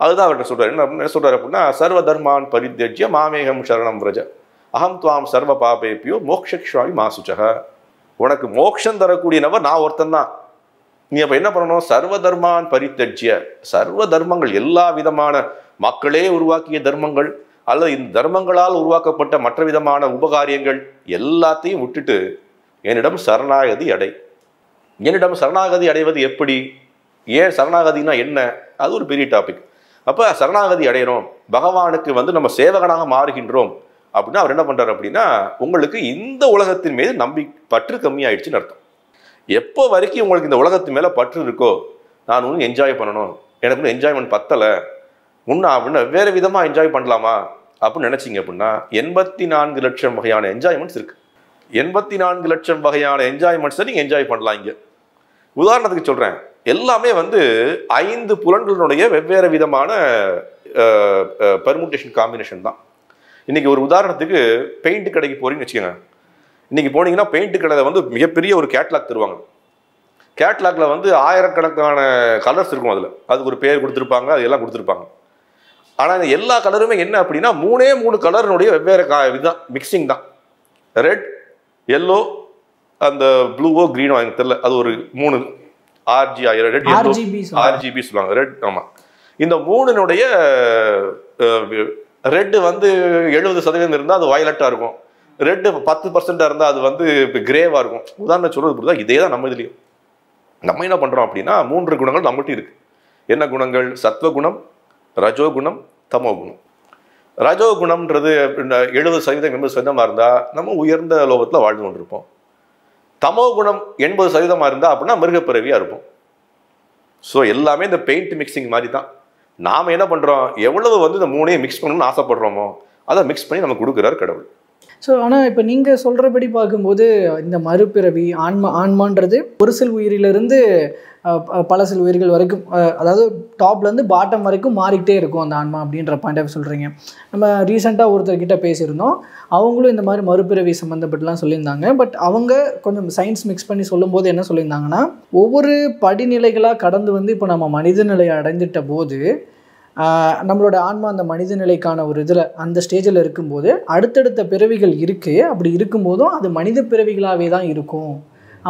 அதுதான் அவர்கிட்ட சொல்கிறார். என்ன சொல்கிறார் அப்படின்னா, சர்வ தர்மான் பரித்யஜ்ய மாமேகம் சரணம் விரஜ அகம் துவாம் சர்வ பாபேபியோ மோக்ஷக்ஷ்வாமி மாசுச்சக. உனக்கு மோட்சம் தரக்கூடிய நபர் நான் ஒருத்தன் தான். நீ அப்போ என்ன பண்ணணும்? சர்வ தர்மான் பரித்யஜ்ய, சர்வ தர்மங்கள், எல்லா விதமான மக்களே உருவாக்கிய தர்மங்கள் அல்லது இந்த தர்மங்களால் உருவாக்கப்பட்ட மற்ற விதமான உபகாரியங்கள் எல்லாத்தையும் விட்டுட்டு என்னிடம் சரணாகதி அடை. என்னிடம் சரணாகதி அடைவது எப்படி? ஏன் சரணாகதினா என்ன? அது ஒரு பெரிய டாபிக். அப்போ சரணாகதி அடைகிறோம், பகவானுக்கு வந்து நம்ம சேவகனாக மாறுகின்றோம் அப்படின்னா அவர் என்ன பண்ணுறாரு அப்படின்னா, உங்களுக்கு இந்த உலகத்தின் மீது பற்று கம்மியாயிடுச்சுன்னு அர்த்தம். எப்போ வரைக்கும் உங்களுக்கு இந்த உலகத்து மேலே பற்று இருக்கோ, நான் ஒன்றும் என்ஜாய் பண்ணணும், எனக்கு ஒன்றும் என்ஜாய்மெண்ட் பத்தலை, முன்னா அப்படின்னு வேறு விதமாக என்ஜாய் பண்ணலாமா அப்படின்னு நினச்சிங்க அப்படின்னா 84 லட்சம் வகையான என்ஜாய்மெண்ட்ஸ் இருக்குது. 84 லட்சம் வகையான என்ஜாய்மெண்ட்ஸை நீங்கள் என்ஜாய் பண்ணலாம். இங்கே உதாரணத்துக்கு சொல்கிறேன், எல்லாமே வந்து 5 புலன்களுடைய வெவ்வேறு விதமான பெர்முட்டேஷன் காம்பினேஷன் தான். இன்றைக்கி ஒரு உதாரணத்துக்கு பெயிண்ட் கடைக்கு போகிறீங்கன்னு வச்சுக்கோங்க. இன்றைக்கி போனீங்கன்னா பெயிண்ட் கடை வந்து மிகப்பெரிய ஒரு கேட்லாக் தருவாங்க. கேட்லாக்ல வந்து ஆயிரக்கணக்கான கலர்ஸ் இருக்கும். அதுக்கு ஒரு பேர் கொடுத்துருப்பாங்க, அது எல்லாம் கொடுத்துருப்பாங்க. ஆனால் இந்த எல்லா கலருமே என்ன அப்படின்னா 3 கலருடைய வெவ்வேறு இதுதான், மிக்சிங் தான். ரெட், எல்லோ, அந்த ப்ளூவோ க்ரீனோ எனக்கு தெரியல, அது ஒரு 3 ஆர்ஜிபி சொல்லுவாங்க. ரெட், ஆமாம். இந்த 3னுடைய ரெட்டு வந்து 70% இருந்தால் அது வயலட்டாக இருக்கும், ரெட் 10% இருந்தால் அது வந்து இப்போ கிரேவாக இருக்கும். உதாரணம் சொல்றது புரியுதா? இதே தான் நம்ம இதுலேயும். நம்ம என்ன பண்ணுறோம் அப்படின்னா 3 குணங்கள் நம்மகிட்ட இருக்கு. என்ன குணங்கள்? சத்வகுணம், ரஜோகுணம், தமோகுணம். ரஜோகுணம்ன்றது 70% 80% இருந்தால் நம்ம உயர்ந்த லோகத்தில் வாழ்ந்து கொண்டிருப்போம். தமோகுணம் 80% இருந்தால் அப்படின்னா மிருகப்பிறவியாக இருப்போம். ஸோ எல்லாமே இந்த பெயிண்ட் மிக்சிங் மாதிரி தான். நாம் என்ன பண்ணுறோம், எவ்வளவு வந்து இந்த மூணையும் மிக்ஸ் பண்ணணும்னு ஆசைப்படுறோமோ அதை மிக்ஸ் பண்ணி நமக்கு கொடுக்குறாரு கடவுள். ஸோ ஆனால் இப்போ நீங்கள் சொல்கிறபடி பார்க்கும்போது இந்த மறுபிறவி ஆன்மான்றது ஒரு சில உயிரிலிருந்து பல சில உயிர்கள் வரைக்கும், அதாவது டாப்லேருந்து பாட்டம் வரைக்கும் மாறிக்கிட்டே இருக்கும் அந்த ஆன்மா அப்படின்ற பாயிண்ட் ஆஃப் சொல்கிறீங்க. நம்ம ரீசெண்டாக ஒருத்தர்கிட்ட பேசியிருந்தோம். அவங்களும் இந்த மாதிரி மறுபிறவி சம்மந்தப்பட்டுலாம் சொல்லியிருந்தாங்க. பட் அவங்க கொஞ்சம் சயின்ஸ் மிக்ஸ் பண்ணி சொல்லும்போது என்ன சொல்லியிருந்தாங்கன்னா, ஒவ்வொரு படிநிலைகளாக கடந்து வந்து இப்போ நம்ம மனித நிலையை அடைந்துட்ட போது நம்மளோட ஆன்மா அந்த மனித நிலைக்கான ஒரு இதில் அந்த ஸ்டேஜில் இருக்கும்போது அடுத்தடுத்த பிறவிகள் இருக்குது. அப்படி இருக்கும்போதும் அது மனித பிறவிகளாகவே தான் இருக்கும்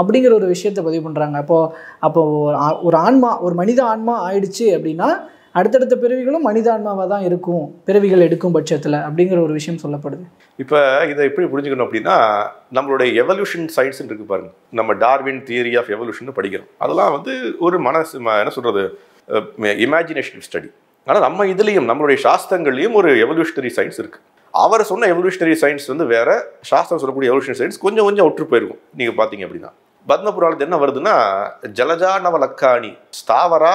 அப்படிங்கிற ஒரு விஷயத்தை பதிவு பண்ணுறாங்க. அப்போது ஒரு ஆன்மா, ஒரு மனித ஆன்மா ஆயிடுச்சு அப்படின்னா அடுத்தடுத்த பிறவிகளும் மனித ஆன்மாவாக தான் இருக்கும் பிறவிகள் எடுக்கும் பட்சத்தில் அப்படிங்கிற ஒரு விஷயம் சொல்லப்படுது. இப்போ இதை எப்படி புரிஞ்சுக்கணும் அப்படின்னா, நம்மளுடைய எவல்யூஷன் சயின்ஸ் இருக்குது பாருங்க. நம்ம டார்வின் தியரி ஆஃப் எவல்யூஷன் படிக்கிறோம். அதெல்லாம் வந்து ஒரு என்ன சொல்கிறது, இமேஜினேஷன் ஸ்டடி. ஆனால் நம்ம இதுலேயும் நம்மளுடைய சாஸ்திரங்கள்லேயும் ஒரு எவல்யூஷனரி சயின்ஸ் இருக்குது. அவர் சொன்ன எவல்யூஷனரி சயின்ஸ் வந்து வேற, சாஸ்திரம் சொல்லக்கூடிய எவல்யூஷனரி சயின்ஸ் கொஞ்சம் கொஞ்சம் ஒற்று போயிருக்கும். நீங்கள் பார்த்தீங்க அப்படின்னா பத்ம புராணத்தில் என்ன வருதுன்னா, ஜலஜானவ லக்காணி ஸ்தாவரா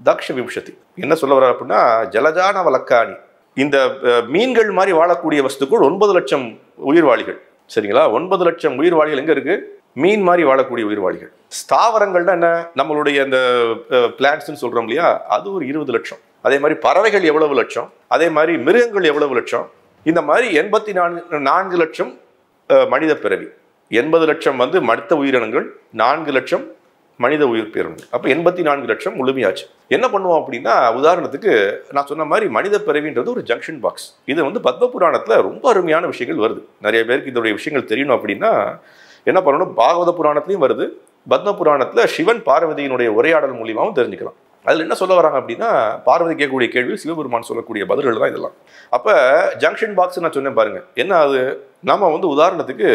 தக்ஷ விம்சதி. என்ன சொல்ல வர்றாரு அப்படின்னா, ஜலஜானவ லக்காணி, இந்த மீன்கள் மாதிரி வாழக்கூடிய வஸ்துக்குள் 9 லட்சம் உயிர்வாளிகள். சரிங்களா? 9 லட்சம் உயிர்வாளிகள் எங்கே இருக்குது? மீன் மாதிரி வாழக்கூடிய உயிர்வாளிகள். ஸ்தாவரங்கள்னா என்ன? நம்மளுடைய அந்த பிளான்ட்ஸ்ன்னு சொல்கிறோம் இல்லையா, அது ஒரு 20 லட்சம். அதே மாதிரி பறவைகள் எவ்வளவு லட்சம், அதே மாதிரி மிருகங்கள் எவ்வளவு லட்சம். இந்த மாதிரி 84 லட்சம் மனித பிறவி. 80 லட்சம் வந்து மனித உயிரினங்கள், 4 லட்சம் மனித உயிர்ப்பினங்கள். அப்போ 84 லட்சம் முழுமையாச்சு. என்ன பண்ணுவோம் அப்படின்னா, உதாரணத்துக்கு நான் சொன்ன மாதிரி மனித பிறவின்றது ஒரு ஜங்ஷன் பாக்ஸ். இது வந்து பத்ம புராணத்தில் ரொம்ப அருமையான விஷயங்கள் வருது. நிறைய பேருக்கு இதோடைய விஷயங்கள் தெரியணும் அப்படின்னா என்ன பண்ணணும், பாகவத புராணத்துலையும் வருது, பத்ம புராணத்தில் சிவன் பார்வதியினுடைய உரையாடல் மூலியமாகவும் தெரிஞ்சுக்கலாம். அதில் என்ன சொல்ல வராங்க அப்படின்னா, பார்வதி கேட்கக்கூடிய கேள்வி சிவபெருமான் சொல்லக்கூடிய பதில்கள் தான் இதெல்லாம். அப்போ ஜங்ஷன் பாக்ஸ் நான் சொன்னேன் பாருங்க, என்ன அது, நம்ம வந்து உதாரணத்துக்கு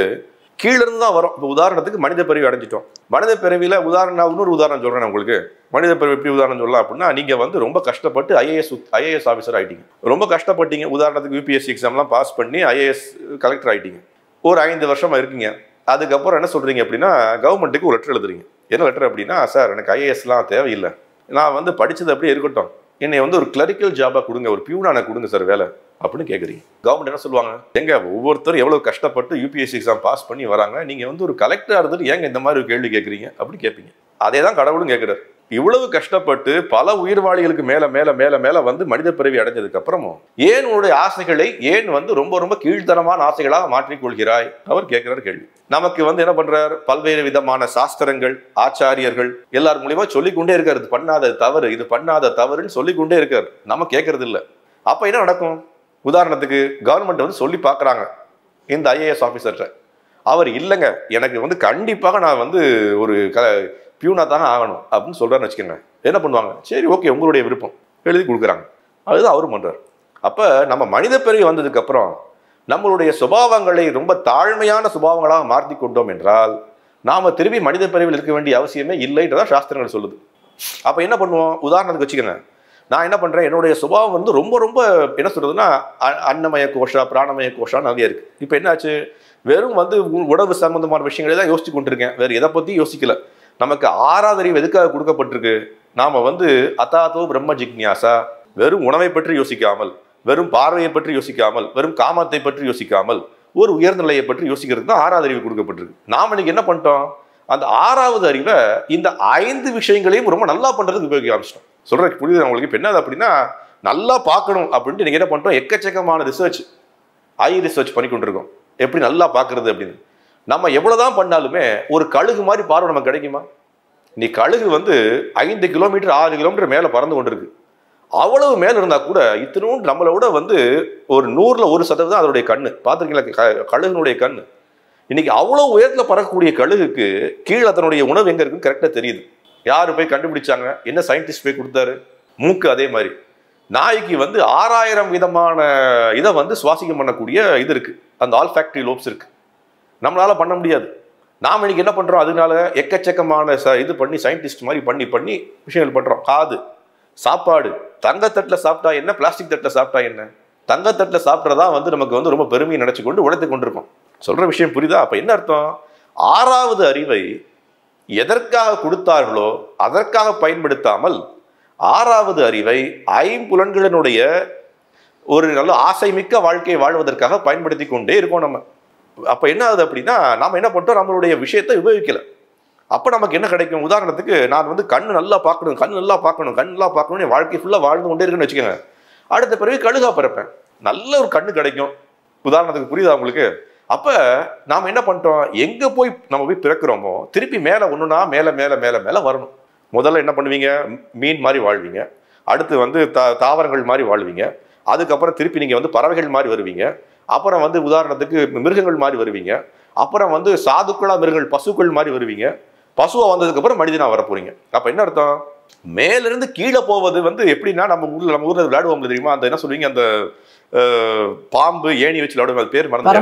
கீழிருந்து தான் வரோம். இப்போ உதாரணத்துக்கு மனித பிறவி அடைஞ்சிட்டோம். மனித பிறவியில் இன்னொரு உதாரணம் சொல்கிறேன் உங்களுக்கு. மனித பிறவி எப்படி உதாரணம் சொல்லலாம் அப்படின்னா, நீங்கள் வந்து ரொம்ப கஷ்டப்பட்டு ஐஏஎஸ் ஆஃபீஸர் ஆகிட்டீங்க. ரொம்ப கஷ்டப்பட்டீங்க. உதாரணத்துக்கு யூபிஎஸ்சி எக்ஸாம்லாம் பாஸ் பண்ணி ஐஏஎஸ் கலெக்டர் ஆகிட்டீங்க. ஒரு 5 வருஷமாக இருக்கீங்க. அதுக்கப்புறம் என்ன சொல்கிறீங்க அப்படின்னா, கவர்மெண்ட்டுக்கு ஒரு லெட்டர் எழுதுறீங்க. என்ன லெட்டர் அப்படின்னா, சார் எனக்கு ஐஏஎஸ்லாம் தேவையில்லை, நான் வந்து படித்தது அப்படியே இருக்கட்டும், என்னை வந்து ஒரு கிளரிக்கல் ஜாபாக கொடுங்க, ஒரு பியூனான கொடுங்க சார் வேலை அப்படின்னு கேட்குறீங்க. கவர்மெண்ட் என்ன சொல்லுவாங்க, எங்க ஒவ்வொருத்தரும் எவ்வளோ கஷ்டப்பட்டு யூபிஎஸ்சி எக்ஸாம் பாஸ் பண்ணி வராங்க, நீங்கள் வந்து ஒரு கலெக்டராக இருந்துட்டு ஏங்க இந்த மாதிரி ஒரு கேள்வி கேட்குறீங்க அப்படின்னு கேட்பீங்க. அதே தான் கடவுளும் கேட்குறாரு. இவ்வளவு கஷ்டப்பட்டு பல உயிர்வாளிகளுக்கு மேலே மேலே மேலே மேலே வந்து மனித பிறவி அடைஞ்சதுக்கு அப்புறமும் ஏன் உன்னுடைய ஆசைகளை ஏன் வந்து ரொம்ப ரொம்ப கீழ்த்தனமான ஆசைகளாக மாற்றிக்கொள்கிறாய் அவர் கேட்கிறார் கேள்வி. நமக்கு வந்து என்ன பண்றார், பல்வேறு விதமான சாஸ்திரங்கள், ஆச்சாரியர்கள் எல்லார் மூலியமா சொல்லிக்கொண்டே இருக்காரு, இது பண்ணாத தவறு, இது பண்ணாத தவறுன்னு சொல்லிக்கொண்டே இருக்காரு. நம்ம கேட்கறது இல்லை. அப்ப என்ன நடக்கும், உதாரணத்துக்கு கவர்மெண்ட் வந்து சொல்லி பார்க்குறாங்க இந்த ஐஏஎஸ் ஆஃபீஸர்கிட்ட, அவர் இல்லைங்க எனக்கு வந்து கண்டிப்பாக நான் வந்து ஒரு பியூனா தானே ஆகணும் அப்படின்னு சொல்கிறான்னு வச்சுக்கோங்க. என்ன பண்ணுவாங்க, சரி ஓகே உங்களுடைய விருப்பம் எழுதி கொடுக்குறாங்க. அதுதான் அவரும் பண்ணுறார். அப்போ நம்ம மனித பிறவி வந்ததுக்கப்புறம் நம்மளுடைய சுபாவங்களை ரொம்ப தாழ்மையான சுபாவங்களாக மாற்றி கொண்டோம் என்றால் நாம் திரும்பி மனித பிறவியில் இருக்க வேண்டிய அவசியமே இல்லைன்றதான் சாஸ்திரங்கள் சொல்லுது. அப்போ என்ன பண்ணுவோம், உதாரணத்துக்கு வச்சுக்கோங்க, நான் என்ன பண்ணுறேன், என்னுடைய சுபாவம் வந்து ரொம்ப ரொம்ப என்ன சொல்கிறதுனா அன்னமய கோஷா பிராணமய கோஷா நிறைய இருக்குது. இப்போ என்னாச்சு, வெறும் வந்து உணவு சம்பந்தமான விஷயங்களே தான் யோசிச்சு கொண்டிருக்கேன், வேறு எதை பற்றியும் யோசிக்கல. நமக்கு 6வது அறிவு எதுக்காக கொடுக்கப்பட்டிருக்கு, நாம் வந்து அதாதோ பிரம்ம ஜிக்ஞாசா, வெறும் உணவை பற்றி யோசிக்காமல், வெறும் பார்வையை பற்றி யோசிக்காமல், வெறும் காமத்தை பற்றி யோசிக்காமல் ஒரு உயர்ந்த நிலையை பற்றி யோசிக்கிறது தான் 6வது அறிவு கொடுக்கப்பட்டிருக்கு. நாம் இன்னைக்கு என்ன பண்ணிட்டோம், அந்த 6வது அறிவை இந்த 5 விஷயங்களையும் ரொம்ப நல்லா பண்ணுறதுக்கு உபயோகிக்க ஆரம்பிச்சிட்டோம். சொல்கிறேன் புரியுது உங்களுக்கு. இப்போ என்னது அப்படின்னா, நல்லா பார்க்கணும் அப்படின்ட்டு நீங்கள் என்ன பண்ணிட்டோம், எக்கச்சக்கமான ரிசர்ச் பண்ணி கொண்டிருக்கோம் எப்படி நல்லா பார்க்கறது அப்படின்னு. நம்ம எவ்வளோதான் பண்ணாலுமே ஒரு கழுகு மாதிரி பார்வை நமக்கு கிடைக்குமா? நீ கழுகு வந்து 5 கிலோமீட்டர் 6 கிலோமீட்டர் மேலே பறந்து கொண்டிருக்கு. அவ்வளவு மேலே இருந்தால் கூட இத்தனும் நம்மளை விட வந்து ஒரு 100ல் 1% அதனுடைய கண்ணு பார்த்துருக்கீங்களா, கழுகுனுடைய கண்ணு. இன்னைக்கு அவ்வளோ உயரத்தில் பறக்கக்கூடிய கழுகுக்கு கீழே அதனுடைய உணவு எங்கே இருக்குன்னு கரெக்டாக தெரியுது. யார் போய் கண்டுபிடிச்சாங்க, என்ன சயின்டிஸ்ட் போய் கொடுத்தாரு, மூக்கு. அதே மாதிரி நாய்க்கு வந்து 6000 விதமான இதை வந்து சுவாசிக்கம் பண்ணக்கூடிய இது இருக்குது, அந்த ஆல்ஃபேக்டரி லோப்ஸ் இருக்குது. நம்மளால பண்ண முடியாது. நாம் இன்னைக்கு என்ன பண்றோம், அதனால எக்கச்சக்கமான இது பண்ணி சயின்டிஸ்ட் மாதிரி பண்ணி விஷயங்கள் பண்றோம். காது, சாப்பாடு, தங்கத்தட்டில் சாப்பிட்டா என்ன, பிளாஸ்டிக் தட்டில் சாப்பிட்டா என்ன? தங்கத்தட்டில் சாப்பிட்றதா நமக்கு ரொம்ப பெருமையை நினைச்சு கொண்டு உழைத்து கொண்டிருக்கோம். சொல்ற விஷயம் புரியுதா? அப்ப என்ன அர்த்தம்? 6வது அறிவை எதற்காக கொடுத்தார்களோ அதற்காக பயன்படுத்தாமல் 6வது அறிவை ஐம்புலன்களினுடைய ஒரு நல்ல ஆசைமிக்க வாழ்க்கையை வாழ்வதற்காக பயன்படுத்தி கொண்டே இருக்கோம் நம்ம. அப்ப என்ன ஆகுது அப்படின்னா, நாம என்ன பண்றோம், நம்மளுடைய விஷயத்தை உபயோகிக்கல. அப்ப நமக்கு என்ன கிடைக்கும்? உதாரணத்துக்கு நான் கண்ணு நல்லா பார்க்கணும் என் வாழ்க்கை ஃபுல்லா வாழ்ந்து கொண்டே இருக்குன்னு வச்சுக்கோங்க. அடுத்த பிறகு கழுகா பிறப்பேன், நல்ல ஒரு கண்ணு கிடைக்கும். உதாரணத்துக்கு புரியுதா உங்களுக்கு? அப்ப நாம என்ன பண்ணிட்டோம், எங்க போய் நம்ம போய் பிறக்கிறோமோ திருப்பி மேல ஒண்ணுனா மேல மேல மேல மேல வரணும். முதல்ல என்ன பண்ணுவீங்க, மீன் மாதிரி வாழ்வீங்க. அடுத்து தாவரங்கள் மாதிரி வாழ்வீங்க. அதுக்கப்புறம் திருப்பி நீங்க பறவைகள் மாதிரி வருவீங்க. அப்புறம் உதாரணத்துக்கு மிருகங்கள் மாதிரி வருவீங்க. அப்புறம் சாதுக்களா மிருகங்கள், பசுக்கள் மாதிரி வருவீங்க. பசுவா வந்ததுக்கு அப்புறம் மனிதனா வர போறீங்க. அப்ப என்ன அர்த்தம், மேலிருந்து கீழே போவது எப்படின்னா, நம்ம ஊர்ல விளையாடுவோம் தெரியுமா, அந்த என்ன சொல்லுவீங்க, அந்த பாம்பு ஏணி வச்சு விளையாடுவோம், அது பேர் மறந்து,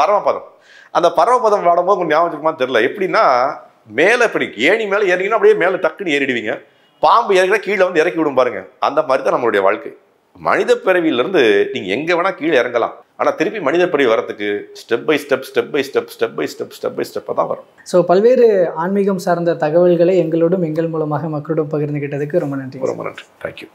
பரமபதம். அந்த பரமபதம் விளையாடும் போது ஞாபகம் இருக்குமான்னு தெரியல. எப்படின்னா, மேல இப்படி ஏணி மேல ஏறிங்கன்னா அப்படியே மேல டக்குன்னு ஏறிடுவீங்க. பாம்பு ஏறினா கீழே இறக்கி விடும் பாருங்க. அந்த மாதிரி தான் நம்மளுடைய வாழ்க்கை. மனித பிறவியிலிருந்து நீங்க எங்க வேணா கீழே இறங்கலாம். ஆனா திருப்பி மனித பிறவி வரத்துக்கு ஸ்டெப் பை ஸ்டெப் தான் வரும். ஸோ பல்வேறு ஆன்மீகம் சார்ந்த தகவல்களை எங்களோடும் எங்கள் மூலமாக மக்களோடும் பகிர்ந்துகிட்டதுக்கு ரொம்ப நன்றி. ரொம்ப நன்றி. தேங்க்யூ.